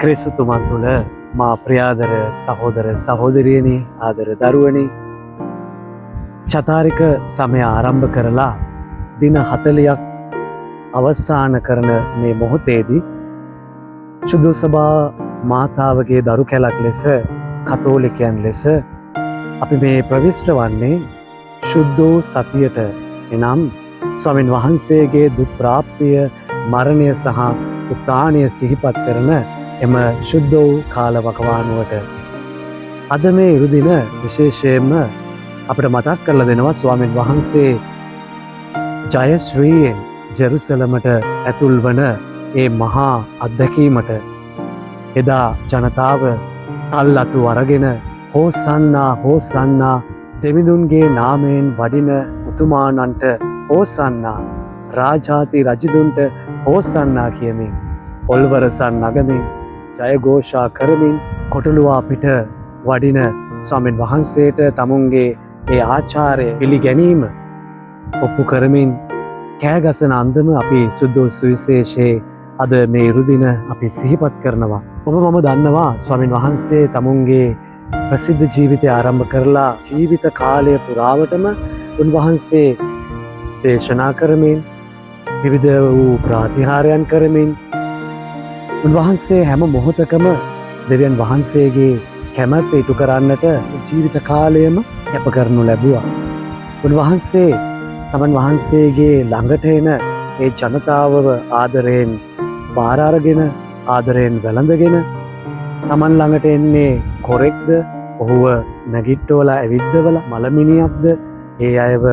ක්‍රිස්තුතුමන් තුළ මා ප්‍රියාදර සහෝදර සහෝදරියනි ආදර දරුවනි චතාරික සමය ආරම්භ කරලා දින 40ක් අවසාන කරන මේ මොහොතේදී සුදු සභා මාතාවගේ දරු කැලක් ලෙස කතෝලිකයන් ලෙස අපි මේ ප්‍රවිෂ්ඨ වන්නේ ශුද්ධ වූ සතියට එනම් ස්වාමින් වහන්සේගේ දුක් ප්‍රාප්තිය මරණය සහ උත්ථානය සිහිපත් කරන එම ශුද්ධ වූ කාලවකවානුවට අද මේ ඉරුදින විශේෂයෙන්ම අපිට මතක් කරලා දෙනවා ස්වාමින් වහන්සේ ජයශ්‍රීයෙන් ජෙරුසලමට ඇතුල් වන ඒ මහා අත්දැකීමට එදා ජනතාව තල් අතු අරගෙන හෝසන්නා හෝසන්නා දෙවිඳුන්ගේ නාමයෙන් වඩින උතුමානන්ට හෝසන්නා රාජාති රජදුන්ට හෝසන්නා කියමින් ඔල්වරසන් නගමින් ජයഘോഷා කරමින් කොටලුවා පිට වඩින ස්වාමින් වහන්සේට තමුන්ගේ ඒ ආචාරය පිළිගැනීම ඔප්පු කරමින් කෑගසන අන්දම අපි සුද්ධ සුවිශේෂයේ අද මේ ඉරුදින අපි සිහිපත් කරනවා. ඔබ මම දන්නවා ස්වාමින් වහන්සේ තමුන්ගේ ප්‍රසිද්ධ ජීවිතය ආරම්භ කරලා ජීවිත කාලය පුරාවටම උන්වහන්සේ දේශනා කරමින් විවිධ වූ ප්‍රාතිහාරයන් කරමින් උන්වහන්සේ හැම මොහොතකම දෙවියන් වහන්සේගේ කැමැත්ත ඉටු කරන්නට ජීවිත කාලයම කැප කරනු ලැබුවා. උන්වහන්සේ තමන් වහන්සේගේ ළඟට එන ඒ ජනතාවව ආදරයෙන් බාර අරගෙන ආදරයෙන් වැළඳගෙන තමන් ළඟට එන්නේ කොරෙක්ද ඔහුව නැගිට්ටවලා ඇවිද්දවලා මලමිනියක්ද ඒ අයව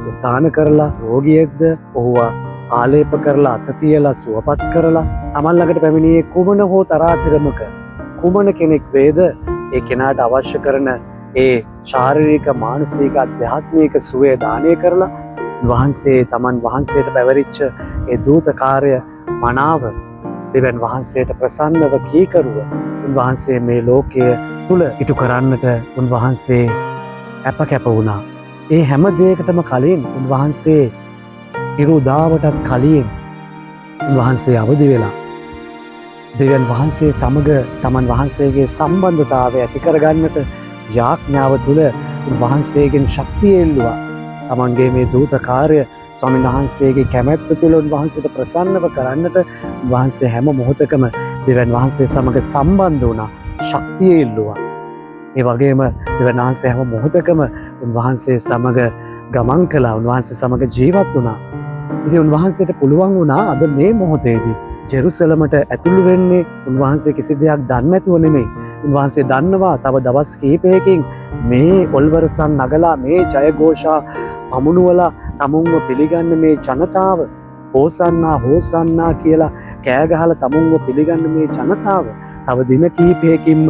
උත්ථාන කරලා රෝගියෙක්ද ඔහුව ආලේප කරලා අත තියලා සුවපත් කරලා තමන් ළඟට පැමිණියේ කුමන හෝ තරාතිරමක කුමන කෙනෙක් වේද ඒ කෙනාට අවශ්‍ය කරන ඒ ශාරීරික මානසික අධ්‍යාත්මික සුවය දානය කරලා වහන්සේ තමන් වහන්සේට පැවරිච්ච ඒ දූත කාර්ය මනාව දෙවියන් වහන්සේට ප්‍රසන්නව කීකරුව උන්වහන්සේ මේ ලෝකය තුල ඉටු කරන්නට උන්වහන්සේ අපකැප වුණා. ඒ හැම දෙයකටම කලින් උන්වහන්සේ ඉරුදාවටත් කලින් උන්වහන්සේ අවදි වෙලා දෙවියන් වහන්සේ සමග තමන් වහන්සේගේ සම්බන්ධතාවය ඇති කරගන්නට යාඥාව තුළ උන්වහන්සේගෙන් ශක්තිය එල්ලුවා. තමන්ගේ මේ දූත කාර්ය ස්වාමීන් වහන්සේගේ කැමැත්ත තුළ උන්වහන්සේට ප්‍රසන්නව කරන්නට උන්වහන්සේ හැම මොහොතකම දෙවියන් වහන්සේ සමග සම්බන්ධ වුණා. ශක්තිය එල්ලුවා. ඒ වගේම දෙවියන් වහන්සේ හැම මොහොතකම උන්වහන්සේ සමග ගමන් කළා. උන්වහන්සේ සමග ජීවත් වුණා. ඉතින් උන්වහන්සේට පුළුවන් වුණා අද මේ මොහොතේදී ජෙරුසලමට ඇතුළු වෙන්නේ උන්වහන්සේ කිසි දෙයක් දන්නේ නැතුව නෙමෙයි. උන්වහන්සේ දන්නවා තව දවස් කිහිපයකින් මේ ඔල්වරසන් නගලා මේ ජයഘോഷා පමුණුවලා තමුන්ව පිළිගන්න මේ ජනතාව හෝසන්නා හෝසන්නා කියලා කෑ ගහලා තමුන්ව පිළිගන්න මේ ජනතාව තව දින කිහිපයකින්ම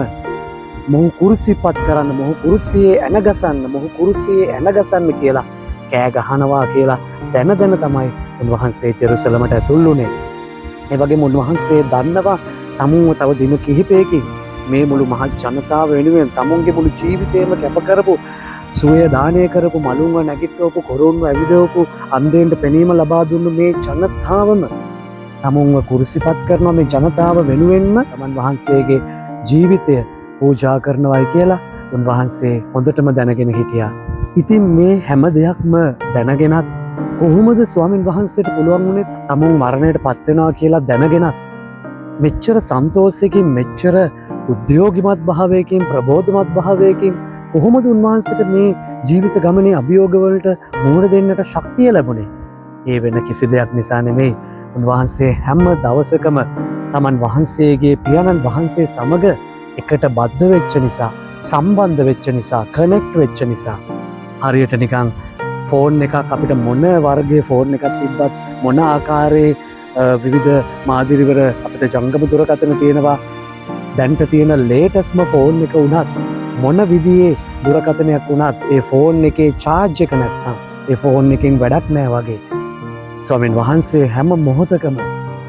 මොහු කුරුසිපත් කරන්න මොහු කුරුසියේ ඇනගසන්න මොහු කුරුසියේ ඇනගසන්න කියලා කෑ ගහනවා කියලා දැන තමයි උන්වහන්සේ ජෙරුසලමට ඇතුල් වුණේ. ඒ වගේම උන්වහන්සේ දන්නවා තමුන්ව තව දින කිහිපයකින් මේ මුළු මහත් ජනතාව වෙනුවෙන් තමුන්ගේ මුළු ජීවිතේම කැප කරපු සුවය දානය කරපු මලුන්ව නැගිටවපු කොරුන්ව ඇවිදවපු අන්ධයන්ට පෙනීම ලබා දුන්නු මේ ජනතාවම තමුන්ව කුරුසිපත් කරනවා. මේ ජනතාව වෙනුවෙන්ම තමන් වහන්සේගේ ජීවිතය පූජා කරනවායි කියලා උන්වහන්සේ හොඳටම දැනගෙන හිටියා. ඉතින් මේ හැම දෙයක්ම දැනගෙනත් කොහොමද ස්වාමින් වහන්සේට පුළුවන් වුණේ තමුන් මරණයට පත් වෙනවා කියලා දැනගෙනත් මෙච්චර සන්තෝෂයකින් මෙච්චර උද්‍යෝගිමත් භාවයකින් ප්‍රබෝධමත් භාවයකින් කොහොමද උන්වහන්සේට මේ ජීවිත ගමනේ අභියෝගවලට මුහුණ දෙන්නට ශක්තිය ලැබුණේ? ඒ වෙන කිසි දෙයක් නිසා නෙමෙයි. උන්වහන්සේ හැම දවසකම තමන් වහන්සේගේ පියාණන් වහන්සේ සමග එකට බද්ධ වෙච්ච නිසා, සම්බන්ධ වෙච්ච නිසා, කනෙක්ට් වෙච්ච නිසා. හරියට නිකන් ෆෝන් එකක් අපිට මොන වර්ගයේ ෆෝන් එකක් තිබ්බත් මොන ආකාරයේ විවිධ මාධ්‍යවල අපිට ජංගම දුරකථන තියෙනවා. දැන්ට තියෙන ලේටස්ම ෆෝන් එක වුණත් මොන විදිහේ දුරකථනයක් වුණත් ඒ ෆෝන් එකේ charge එක නැත්නම් ඒ ෆෝන් එකෙන් වැඩක් නැහැ වගේ. ස්වාමීන් වහන්සේ හැම මොහොතකම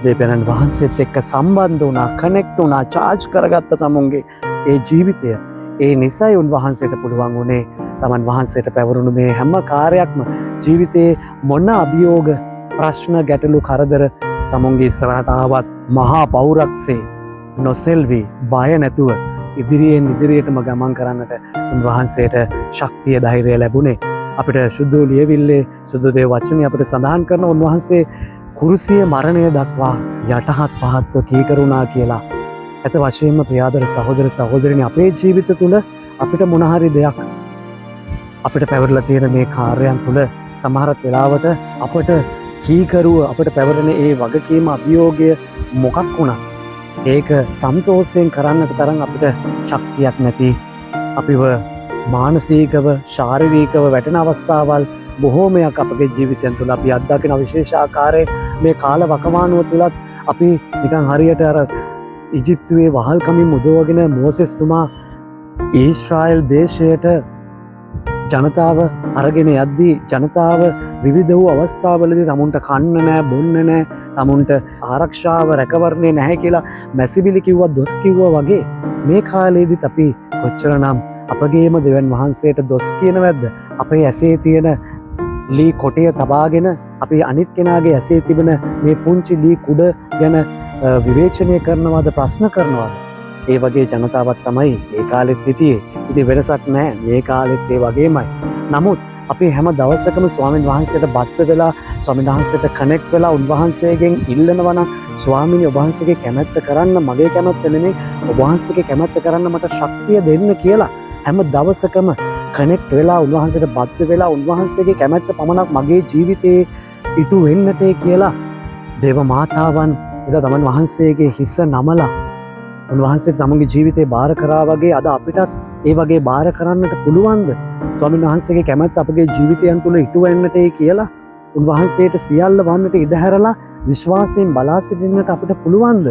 දෙවියන් වහන්සේත් එක්ක සම්බන්ධ වුණා, කනෙක්ට් වුණා, charge කරගත්ත තමුන්ගේ ඒ ජීවිතය. ඒ නිසයි උන්වහන්සේට පුළුවන් වුණේ තමන් වහන්සේට පැවරුණු මේ හැම කාර්යයක්ම ජීවිතේ මොන අභියෝග ප්‍රශ්න ගැටලු කරදර තමුන්ගේ ඉස්සරහට ආවත් මහා පෞරක්සේ නොසෙල්වි බය නැතුව ඉදිරියෙන් ඉදිරියටම ගමන් කරන්නට උන්වහන්සේට ශක්තිය ධෛර්යය ලැබුණේ. අපිට සුදු ලියවිල්ලේ සුදු දේ වචනේ අපිට සඳහන් කරන උන්වහන්සේ කුරුසිය මරණය දක්වා යටහත් පහත්ව කීකරුණා කියලා. ඇත වශයෙන්ම ප්‍රියාදර සහෝදර සහෝදරිනි අපේ ජීවිත තුළ අපිට මොන හරි දෙයක් අපිට පැවරලා තියෙන මේ කාර්යයන් තුළ සමහරක් වෙලාවට අපට කීකරුව අපට පැවරෙන ඒ වගකීම අභියෝගය මොකක් වුණත් ඒක සන්තෝෂයෙන් කරන්නට තරම් අපිට ශක්තියක් නැති අපිව මානසිකව ශාරීරිකව වැටෙන අවස්ථාවල් බොහෝමයක් අපගේ ජීවිතයන් තුළ අපි අත්දකින විශේෂ ආකාරයෙන් මේ කාල වකවානුව තුලත් අපි නිකන් හරියට අර ඉජිප්තුවේ වහල්කමින් මුදවගෙන මෝසෙස්තුමා ඊශ්‍රායල් දේශයට ජනතාව අරගෙන යද්දී ජනතාව විවිධ වූ අවස්ථාවලදී තමුන්ට කන්න නෑ බොන්න නෑ තමුන්ට ආරක්ෂාව රැකවරණය නැහැ කියලා මැසිබිලි කිව්වා දොස් කිව්වා වගේ මේ කාලේදීත් අපි කොච්චරනම් අපගේම දෙවන් වහන්සේට දොස් කියනවද අපේ ඇසේ තියෙන ලී කොටය තබාගෙන අපි අනිත් කෙනාගේ ඇසේ තිබෙන මේ පුංචි ලී කුඩ ගැන විවේචනය කරනවාද ප්‍රශ්න කරනවාද ඒ වගේ ජනතාවක් තමයි ඒ කාලෙත් හිටියේ. ඉතින් වෙනසක් නැහැ මේ කාලෙත් ඒ වගේමයි. නමුත් අපි හැම දවසකම ස්වාමීන් වහන්සේට බද්ධ වෙලා ස්වාමීන් වහන්සේට කනෙක්ට් වෙලා උන්වහන්සේගෙන් ඉල්ලනවා නම් ස්වාමීනි ඔබ වහන්සේගේ කැමැත්ත කරන්න මගේ කැමැත්ත නෙමෙයි ඔබ වහන්සේගේ කැමැත්ත කරන්න මට ශක්තිය දෙන්න කියලා හැම දවසකම කනෙක්ට් වෙලා උන්වහන්සේට බද්ධ වෙලා උන්වහන්සේගේ කැමැත්ත පමණක් මගේ ජීවිතේ ඉටු වෙන්නට කියලා දේව මාතාවන් එදා තමන් වහන්සේගේ හිස නමලා උන්වහන්සේට තමන්ගේ ජීවිතේ බාර කරා වගේ අද අපිටත් ඒ වගේ බාර කරන්නට පුළුවන්ද? ස්වාමීන් වහන්සේගේ කැමැත්ත අපගේ ජීවිතයන් තුළ ඉටු වෙන්නටයි කියලා උන්වහන්සේට සියල්ල වන්නට ඉඩ හැරලා විශ්වාසයෙන් බලා සිටින්නට අපිට පුළුවන්ද?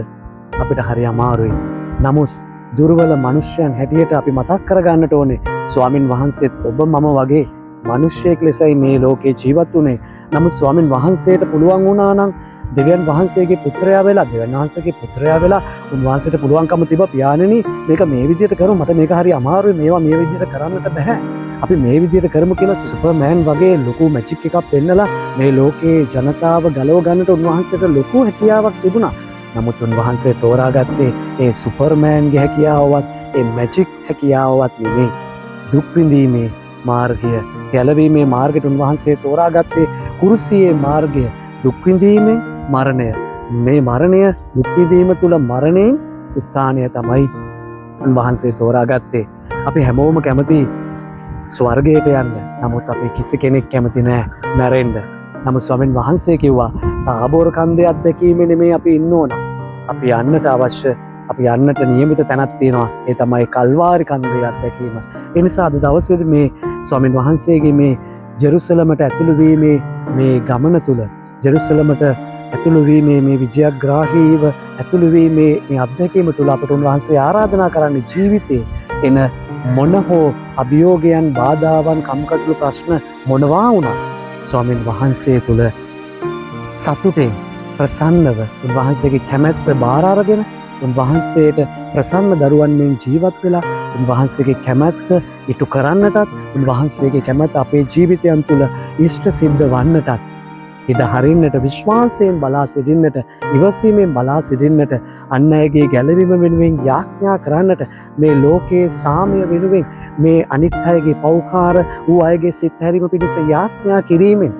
අපිට හරි අමාරුයි. නමුත් දුර්වල මනුෂ්‍යයන් හැටියට අපි මතක් කරගන්නට ඕනේ ස්වාමින් වහන්සේත් ඔබ මම වගේ මිනිස්සෙක් ලෙසයි මේ ලෝකේ ජීවත් වුනේ. නමුත් ස්වාමින් වහන්සේට පුළුවන් වුණා නම් දෙවියන් වහන්සේගේ පුත්‍රයා වෙලා දෙවියන් වහන්සේගේ පුත්‍රයා වෙලා උන්වහන්සේට පුළුවන්කම තිබ්බා පියාණෙනි මේක මේ විදිහට කරමු මට මේක හරි අමාරුයි මේවා මේ විදිහට කරන්නට බෑ. අපි මේ විදිහට කරමු කියලා සුපර්මෑන් වගේ ලොකු මැජික් එකක් පෙන්නලා මේ ලෝකේ ජනතාව ගලව ගන්නට උන්වහන්සේට ලොකු හැකියාවක් තිබුණා. නමුත් උන්වහන්සේ තෝරාගත්තේ ඒ සුපර්මෑන්ගේ හැකියාවවත් ඒ මැජික් හැකියාවවත් නෙමෙයි. දුක් විඳීමේ මාර්ගය ගැලවීමේ මාර්ගයට උන්වහන්සේ තෝරාගත්තේ කුරුසියේ මාර්ගය දුක් විඳීමෙන් මරණය. මේ මරණය දුක් විඳීම තුල මරණයෙන් උත්ථානය තමයි උන්වහන්සේ තෝරාගත්තේ. අපි හැමෝම කැමති ස්වර්ගයට යන්න. නමුත් අපි කිසි කෙනෙක් කැමති නෑ මැරෙන්න. නමුත් ස්වාමීන් වහන්සේ කිව්වා තාබෝර කන්දේ අත්දැකීම නෙමෙයි අපි ඉන්න ඕන. අපි යන්නට අවශ්‍ය අපි යන්නට නියමිත තැනක් තියෙනවා. ඒ තමයි කල්වාරි කන්දේ අත්දැකීම. ඒ නිසා අද දවසේදී මේ ස්වාමීන් වහන්සේගේ මේ ජෙරුසලමට ඇතුළු වීමේ මේ ගමන තුල ජෙරුසලමට ඇතුළු වීමේ මේ විජයග්‍රාහීව ඇතුළු වීමේ මේ අත්දැකීම තුල අපට උන්වහන්සේ ආරාධනා කරන්නේ ජීවිතේ එන මොන හෝ අභියෝගයන් බාධාවන් කම්කටොළු ප්‍රශ්න මොනවා වුණත් ස්වාමීන් වහන්සේ තුල සතුටෙන් ප්‍රසන්නව උන්වහන්සේගේ කැමැත්ත බාර අරගෙන උන්වහන්සේට ප්‍රසන්න දරුවන් මෙන් ජීවත් වෙලා උන්වහන්සේගේ කැමැත්ත ඉටු කරන්නටත් උන්වහන්සේගේ කැමැත්ත අපේ ජීවිතයන් තුළ ඉෂ්ට සිද්ධ වන්නටත් ඉඩ හරින්නට විශ්වාසයෙන් බලා සිටින්නට ඉවසීමෙන් බලා සිටින්නට අන් අයගේ ගැලවීම වෙනුවෙන් යාඥා කරන්නට මේ ලෝකයේ සාමය වෙනුවෙන් මේ අනිත් අයගේ පෞකාර වූ අයගේ සිත් හැරීම පිණිස යාඥා කිරීමෙන්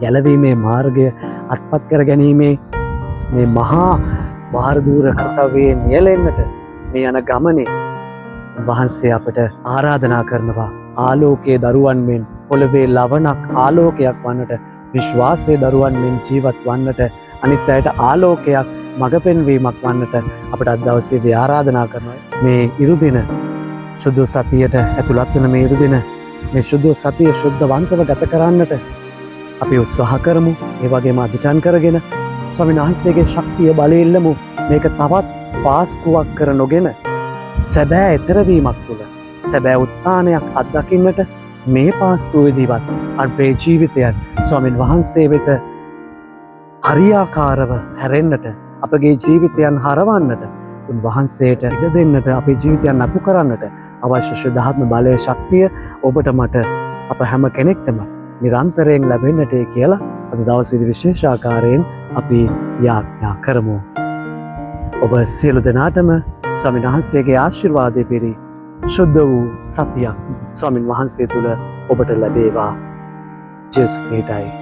ගැලවීමේ මාර්ගය අත්පත් කර ගැනීමේ මේ මහා බාහිරදූර කර්තව්‍යයෙන් නියැලෙන්නට මේ යන ගමනේ වහන්සේ අපට ආරාධනා කරනවා ආලෝකයේ දරුවන් මෙන් පොළවේ ලවණක් ආලෝකයක් වන්නට විශ්වාසයේ දරුවන් මෙන් ජීවත් වන්නට අනිත් අයට ආලෝකයක් මඟ පෙන්වීමක් වන්නට අපට අද දවසේදී ආරාධනා කරනවා මේ ඉරුදින සුදු සතියට ඇතුළත් වෙන මේ ඉරුදින මේ සුදු සතිය ශුද්ධවන්තව ගත කරන්නට අපි උත්සාහ කරමු ඒ වගේම අධිඨාන කරගෙන ස්වාමීන් වහන්සේගේ ශක්තිය බලය ඉල්ලමු මේක තවත් පාස්කුවක් කර නොගෙන සැබෑ එතරවීමක් තුළ සැබෑ උත්ථානයක් අත්දකින්නට මේ පාස්කුවේදීවත් අපේ ජීවිතයන් ස්වාමීන් වහන්සේ වෙත හරියාකාරව හැරෙන්නට අපගේ ජීවිතයන් හරවන්නට උන්වහන්සේට ඉඩ දෙන්නට අපේ ජීවිතයන් නතු කරන්නට අවශ්‍ය ශුද්ධාත්ම බලය ශක්තිය ඔබට මට අප හැම කෙනෙක්ටම නිරන්තරයෙන් ලැබෙන්නට කියලා අද දවසේදී විශේෂ ආකාරයෙන් අපි යාඥා කරමු. ඔබ සියලු දෙනාටම ස්වාමීන් වහන්සේගේ ආශිර්වාදය පිරි ශුද්ධ වූ සතියක් ස්වාමීන් වහන්සේ තුළ ඔබට ලැබේවා. ජේසුස් ක්‍රීස්තුයි